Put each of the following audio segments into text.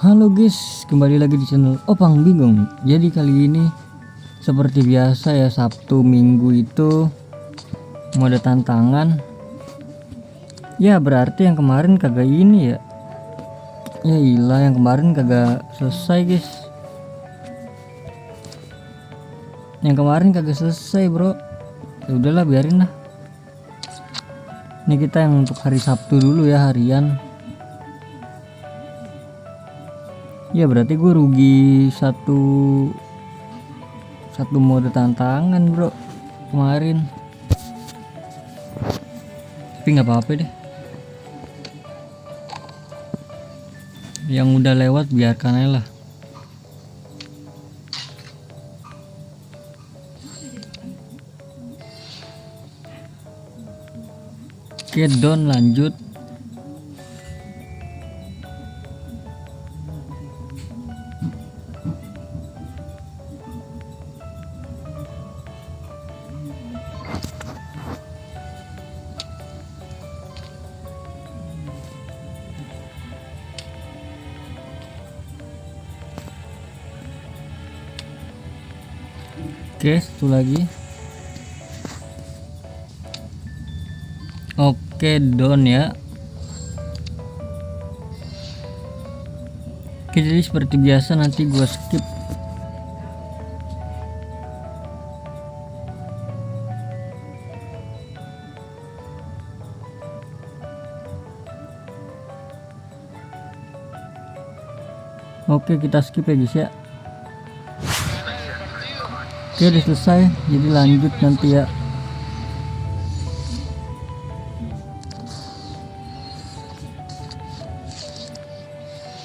Halo guys, kembali lagi di channel Opang Bingung. Jadi kali ini seperti biasa ya, Sabtu Minggu itu mau ada tantangan. Ya berarti yang kemarin kagak ini ya. Ya ilah, yang kemarin kagak selesai guys. Yang kemarin kagak selesai bro. Ya udahlah, biarin lah. Ini kita yang untuk hari Sabtu dulu ya, harian. Ya berarti gue rugi satu mode tantangan bro kemarin, tapi nggak apa-apa deh, yang udah lewat biarkan aja lah. Oke, Don lanjut. Oke, satu lagi. Oke, Don ya. Oke, jadi seperti biasa nanti gua skip. Oke, kita skip ya guys ya. Oke, udah selesai, jadi lanjut nanti ya.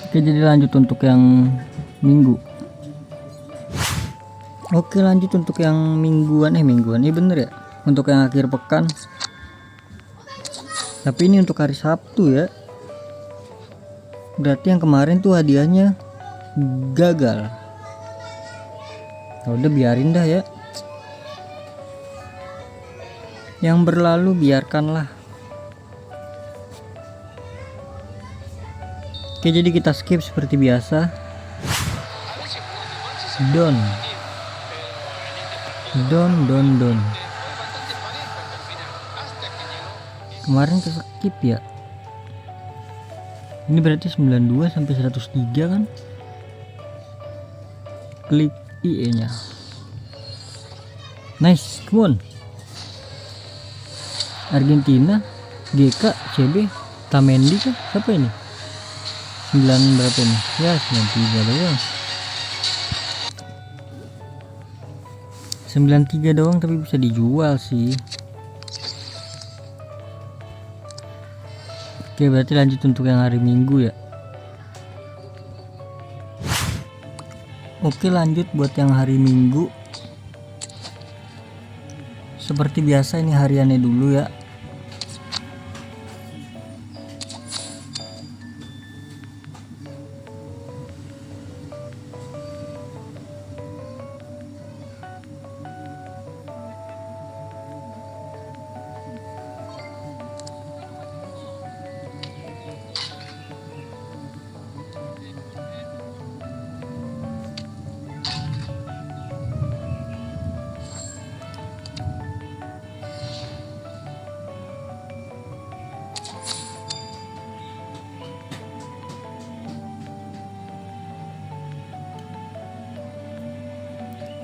Oke, jadi lanjut untuk yang minggu. Oke, lanjut untuk yang mingguan ini bener ya, untuk yang akhir pekan. Tapi ini untuk hari Sabtu ya. Berarti yang kemarin tuh hadiahnya gagal. Udah biarin dah ya, yang berlalu biarkanlah. Oke, jadi kita skip seperti biasa. Don. Kemarin ke skip ya. Ini berarti 92 sampai 103 kan? Klik IE nya. Nice, come on. Argentina, GK, CB, Tamendi kan? Siapa ini? 9 berapa ini? Ya 93 doang. 93 doang tapi bisa dijual sih. Oke, berarti lanjut untuk yang hari Minggu ya. Oke, lanjut buat yang hari Minggu. Seperti biasa ini hariannya dulu ya.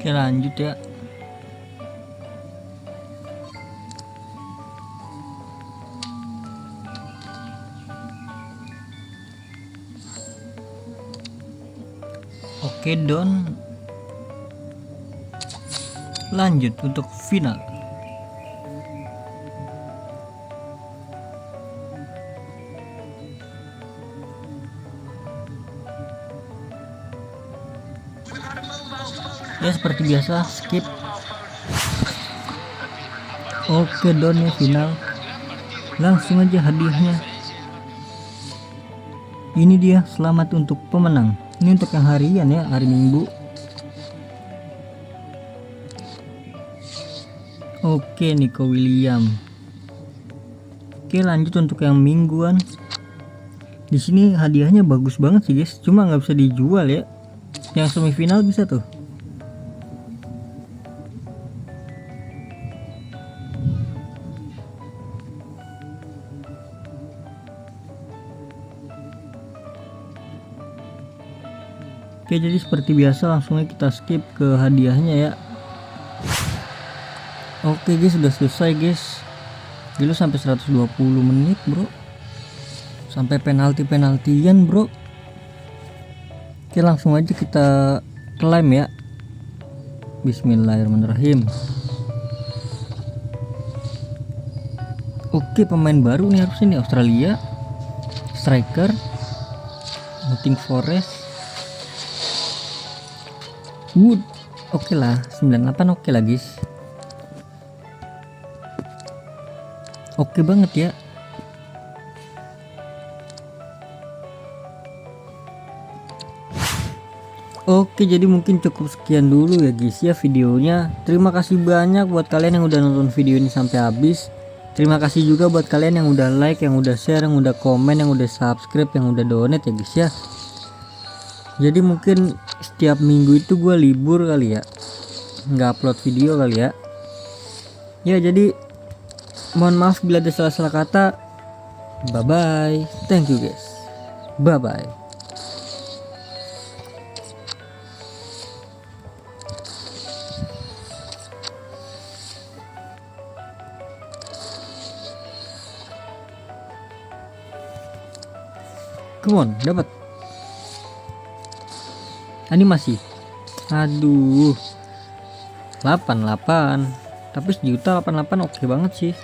Oke, lanjut ya. Oke, Don. Lanjut untuk final. Ya seperti biasa skip. Oke, Don ya final. Langsung aja hadiahnya. Ini dia, selamat untuk pemenang. Ini untuk yang harian ya, hari Minggu. Oke, Nico William. Oke, lanjut untuk yang mingguan. Di sini hadiahnya bagus banget sih guys, cuma nggak bisa dijual ya. Yang semifinal bisa tuh. Oke, jadi seperti biasa langsung aja kita skip ke hadiahnya ya. Oke guys, sudah selesai guys. Gila sampai 120 menit bro, sampai penaltian bro. Oke, langsung aja kita klaim ya. Bismillahirrahmanirrahim. Oke, pemain baru nih harusnya nih, Australia striker Nottingham Forest Wood. Oke lah, 98 oke lah guys. Oke banget ya. Oke, jadi mungkin cukup sekian dulu ya guys ya videonya. Terima kasih banyak buat kalian yang udah nonton video ini sampai habis. Terima kasih juga buat kalian yang udah like, yang udah share, yang udah komen, yang udah subscribe, yang udah donate ya guys ya. Jadi mungkin setiap minggu itu gue libur kali ya, nggak upload video kali ya. Ya jadi mohon maaf bila ada salah-salah kata. Bye bye, thank you guys, bye bye. Come on, dapat animasi. Aduh, 88, tapi sejuta 88 oke banget sih.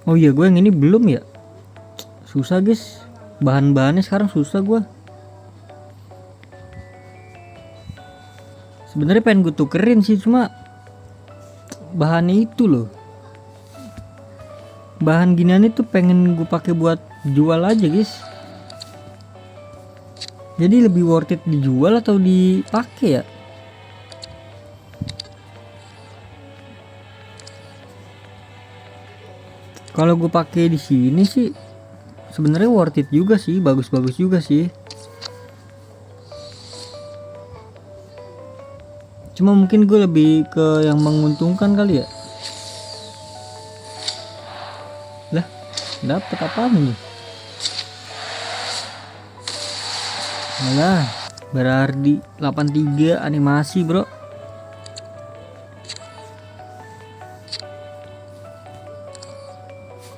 Oh iya, gue yang ini belum ya, susah guys, bahan-bahannya sekarang susah gue. Sebenarnya pengen gue tukerin sih, cuma bahannya itu loh, bahan ginian itu pengen gue pakai buat jual aja guys. Jadi lebih worth it dijual atau dipakai ya. Kalau gue pakai di sini sih sebenarnya worth it juga sih, bagus-bagus juga sih. Cuma mungkin gue lebih ke yang menguntungkan kali ya. Lah, dapet apaan nih? Malah Berardi 83 animasi bro.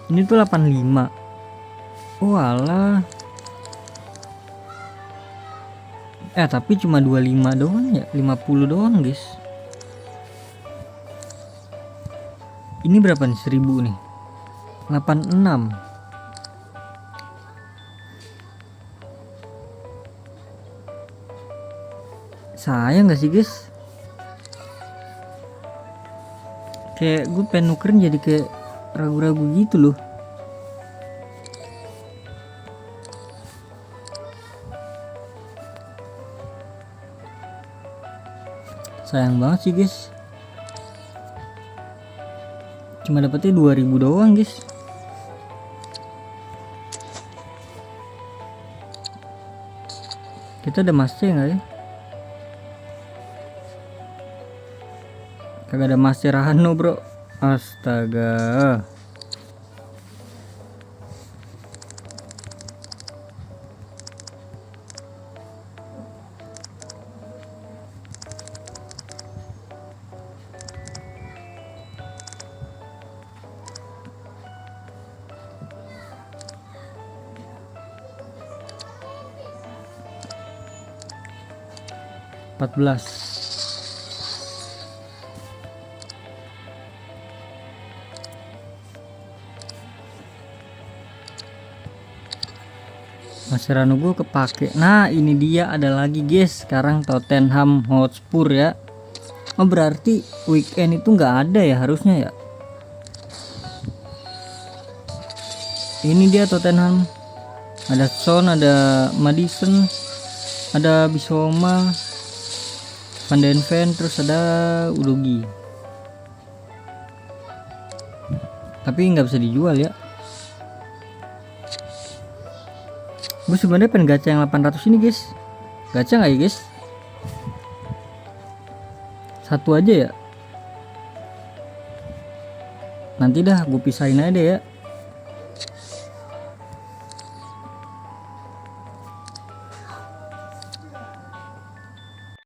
Ini tuh 85. Oh alah. Tapi cuma 25 doang ya, 50 doang guys. Ini berapa nih, 1000 nih, 86. Sayang gak sih guys? Kayak gue pengen nukerin jadi kayak ragu-ragu gitu loh. Sayang banget sih guys, cuma dapetnya 2000 doang guys. Kita ada master nggak ya? Kagak ada master Rano bro, astaga. Mascherano gue kepake. Nah ini dia, ada lagi guys sekarang Tottenham Hotspur ya. Oh berarti weekend itu nggak ada ya harusnya ya. Ini dia Tottenham, ada Son, ada Madison, ada Bissouma, Van den Ven, terus ada Udogi. Tapi nggak bisa dijual ya. Gue sebenarnya pengen gacha yang 800 ini guys. Gacha nggak ya guys? Satu aja ya. Nanti dah gue pisahin aja deh ya.